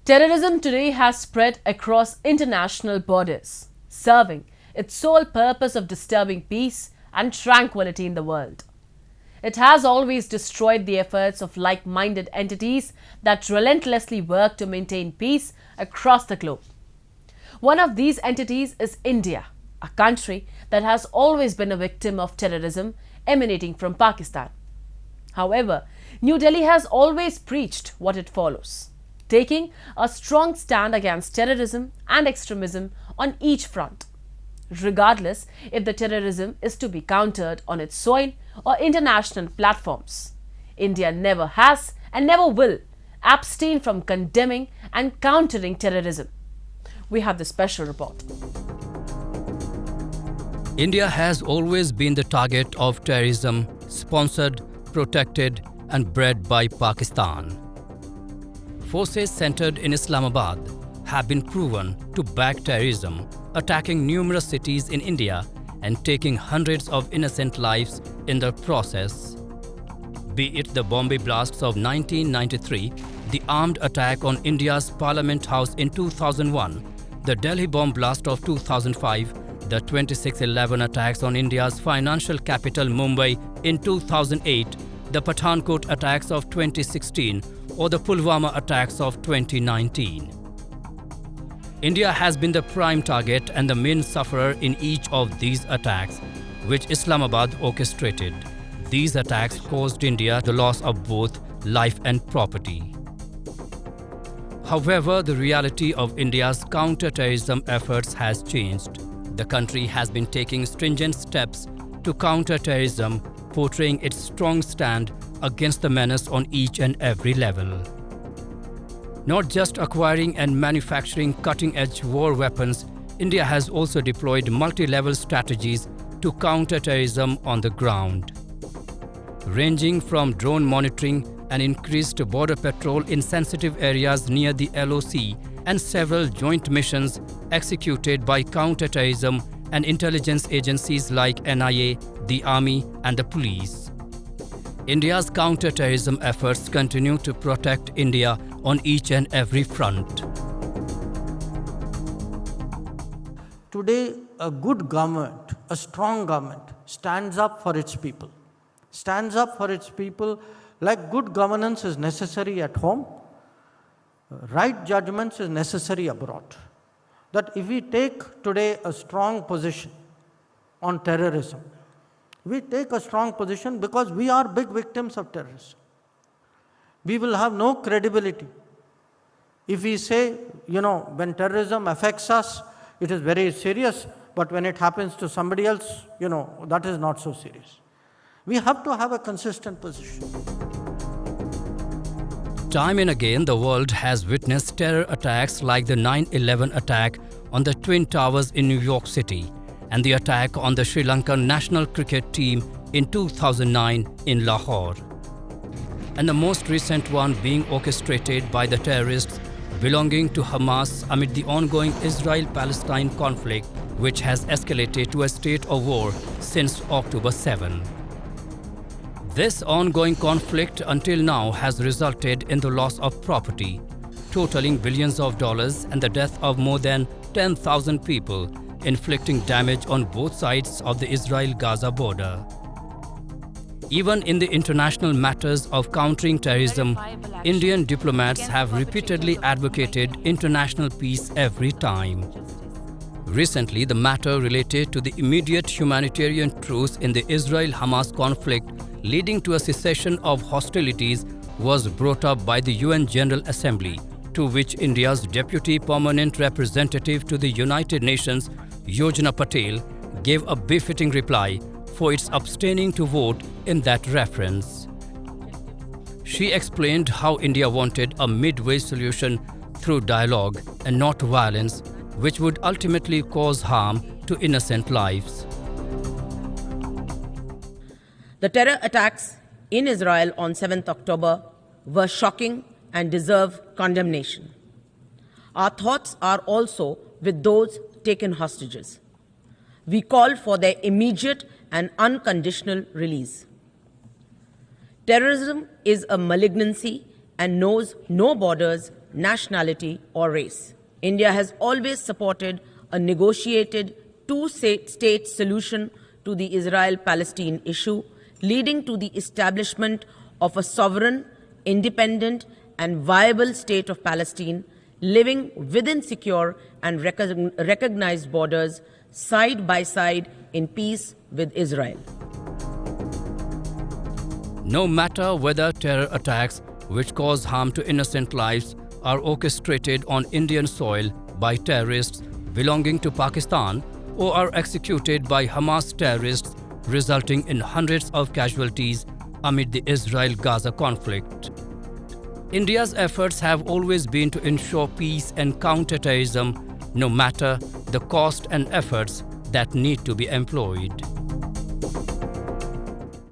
Terrorism today has spread across international borders, serving its sole purpose of disturbing peace and tranquility in the world. It has always destroyed the efforts of like-minded entities that relentlessly work to maintain peace across the globe. One of these entities is India, a country that has always been a victim of terrorism emanating from Pakistan. However, New Delhi has always preached what it follows, taking a strong stand against terrorism and extremism on each front, regardless if the terrorism is to be countered on its soil or international platforms. India never has and never will abstain from condemning and countering terrorism. We have the special report. India has always been the target of terrorism, sponsored, protected and bred by Pakistan. Forces centered in Islamabad have been proven to back terrorism, attacking numerous cities in India and taking hundreds of innocent lives in the process. Be it the Bombay blasts of 1993, the armed attack on India's Parliament House in 2001, the Delhi bomb blast of 2005, the 26/11 attacks on India's financial capital Mumbai in 2008, the Pathankot attacks of 2016, or the Pulwama attacks of 2019. India has been the prime target and the main sufferer in each of these attacks, which Islamabad orchestrated. These attacks caused India the loss of both life and property. However, the reality of India's counter-terrorism efforts has changed. The country has been taking stringent steps to counter terrorism, portraying its strong stand against the menace on each and every level. Not just acquiring and manufacturing cutting-edge war weapons, India has also deployed multi-level strategies to counter terrorism on the ground. Ranging from drone monitoring and increased border patrol in sensitive areas near the LOC and several joint missions executed by counter-terrorism and intelligence agencies like NIA, the Army and the police. India's counter-terrorism efforts continue to protect India on each and every front. Today, a good government, a strong government, stands up for its people. Stands up for its people like good governance is necessary at home, right judgments is necessary abroad. That if we take today a strong position on terrorism, we take a strong position because we are big victims of terrorism. We will have no credibility if we say, when terrorism affects us, it is very serious, but when it happens to somebody else, that is not so serious. We have to have a consistent position. Time and again, the world has witnessed terror attacks like the 9/11 attack on the Twin Towers in New York City and the attack on the Sri Lankan national cricket team in 2009 in Lahore. And the most recent one being orchestrated by the terrorists belonging to Hamas amid the ongoing Israel-Palestine conflict, which has escalated to a state of war since October 7. This ongoing conflict until now has resulted in the loss of property, totaling billions of dollars and the death of more than 10,000 people, inflicting damage on both sides of the Israel-Gaza border. Even in the international matters of countering terrorism, Indian diplomats have repeatedly advocated international peace every time. Recently, the matter related to the immediate humanitarian truce in the Israel-Hamas conflict leading to a cessation of hostilities was brought up by the UN General Assembly, to which India's Deputy Permanent Representative to the United Nations, Yojana Patel, gave a befitting reply for its abstaining to vote in that reference. She explained how India wanted a midway solution through dialogue and not violence, which would ultimately cause harm to innocent lives. The terror attacks in Israel on 7th October were shocking and deserve condemnation. Our thoughts are also with those taken hostages. We call for their immediate and unconditional release. Terrorism is a malignancy and knows no borders, nationality, or race. India has always supported a negotiated two-state solution to the Israel-Palestine issue, leading to the establishment of a sovereign, independent, and viable state of Palestine, living within secure and recognized borders, side by side in peace with Israel. No matter whether terror attacks which cause harm to innocent lives are orchestrated on Indian soil by terrorists belonging to Pakistan or are executed by Hamas terrorists, resulting in hundreds of casualties amid the Israel-Gaza conflict. India's efforts have always been to ensure peace and counter-terrorism, no matter the cost and efforts that need to be employed.